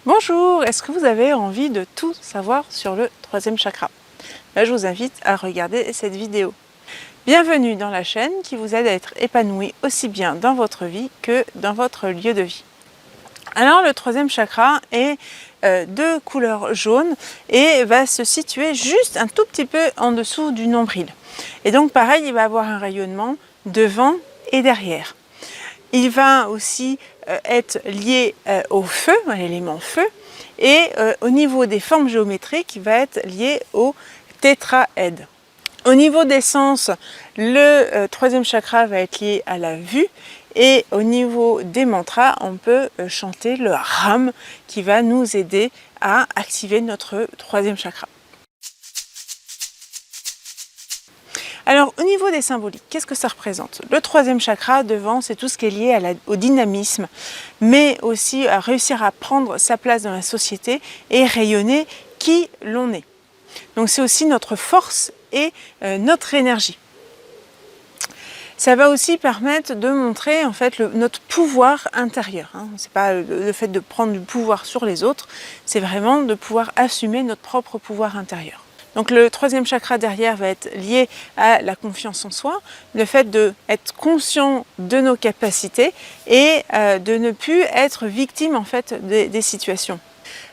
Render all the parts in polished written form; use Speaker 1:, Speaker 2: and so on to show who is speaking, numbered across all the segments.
Speaker 1: Bonjour, est-ce que vous avez envie de tout savoir sur le troisième chakra? Là, je vous invite à regarder cette vidéo. Bienvenue dans la chaîne qui vous aide à être épanoui aussi bien dans votre vie que dans votre lieu de vie. Alors, le troisième chakra est de couleur jaune et va se situer juste un tout petit peu en dessous du nombril. Et donc, pareil, il va avoir un rayonnement devant et derrière. Il va aussi être lié au feu, à l'élément feu, et au niveau des formes géométriques, il va être lié au tétraèdre. Au niveau des sens, le troisième chakra va être lié à la vue, et au niveau des mantras, on peut chanter le Ram qui va nous aider à activer notre troisième chakra. Alors, au niveau des symboliques, qu'est-ce que ça représente? Le troisième chakra, devant, c'est tout ce qui est lié au dynamisme, mais aussi à réussir à prendre sa place dans la société et rayonner qui l'on est. Donc, c'est aussi notre force et notre énergie. Ça va aussi permettre de montrer en fait notre pouvoir intérieur. C'est pas le fait de prendre du pouvoir sur les autres, c'est vraiment de pouvoir assumer notre propre pouvoir intérieur. Donc le troisième chakra derrière va être lié à la confiance en soi, le fait d'être conscient de nos capacités et de ne plus être victime en fait des situations.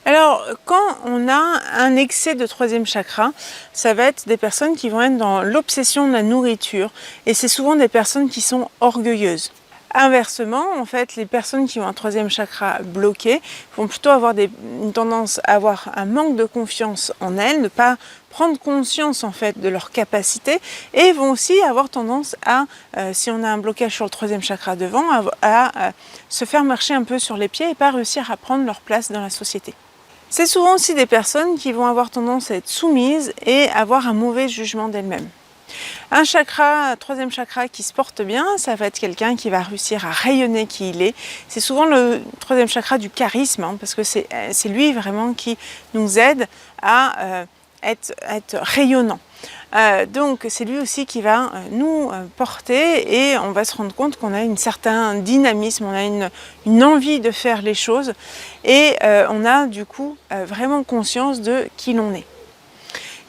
Speaker 1: Alors, quand on a un excès de troisième chakra, ça va être des personnes qui vont être dans l'obsession de la nourriture et c'est souvent des personnes qui sont orgueilleuses. Inversement, en fait, les personnes qui ont un troisième chakra bloqué vont plutôt avoir une tendance à avoir un manque de confiance en elles, ne pas prendre conscience en fait de leurs capacités et vont aussi avoir tendance à, si on a un blocage sur le troisième chakra devant, à se faire marcher un peu sur les pieds et pas réussir à prendre leur place dans la société. C'est souvent aussi des personnes qui vont avoir tendance à être soumises et avoir un mauvais jugement d'elles-mêmes. Un troisième chakra qui se porte bien, ça va être quelqu'un qui va réussir à rayonner qui il est. C'est souvent le troisième chakra du charisme, parce que c'est lui vraiment qui nous aide à être rayonnant. Donc c'est lui aussi qui va nous porter et on va se rendre compte qu'on a un certain dynamisme, on a une envie de faire les choses et on a du coup vraiment conscience de qui l'on est.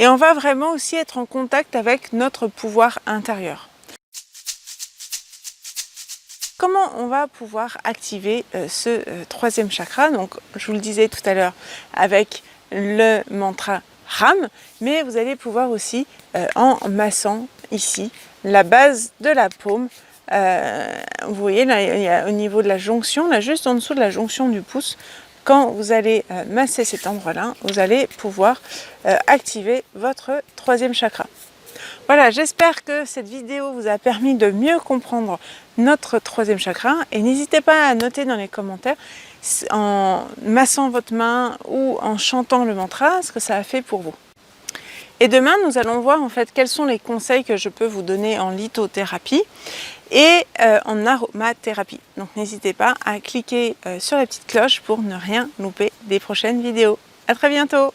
Speaker 1: Et on va vraiment aussi être en contact avec notre pouvoir intérieur. Comment on va pouvoir activer ce troisième chakra? Donc, je vous le disais tout à l'heure avec le mantra Ram, mais vous allez pouvoir aussi en massant ici la base de la paume. Vous voyez là, il y a au niveau de la jonction, là juste en dessous de la jonction du pouce. Quand vous allez masser cet endroit-là, vous allez pouvoir activer votre troisième chakra. Voilà, j'espère que cette vidéo vous a permis de mieux comprendre notre troisième chakra et n'hésitez pas à noter dans les commentaires en massant votre main ou en chantant le mantra ce que ça a fait pour vous. Et demain, nous allons voir en fait quels sont les conseils que je peux vous donner en lithothérapie et en aromathérapie. Donc n'hésitez pas à cliquer sur la petite cloche pour ne rien louper des prochaines vidéos. À très bientôt!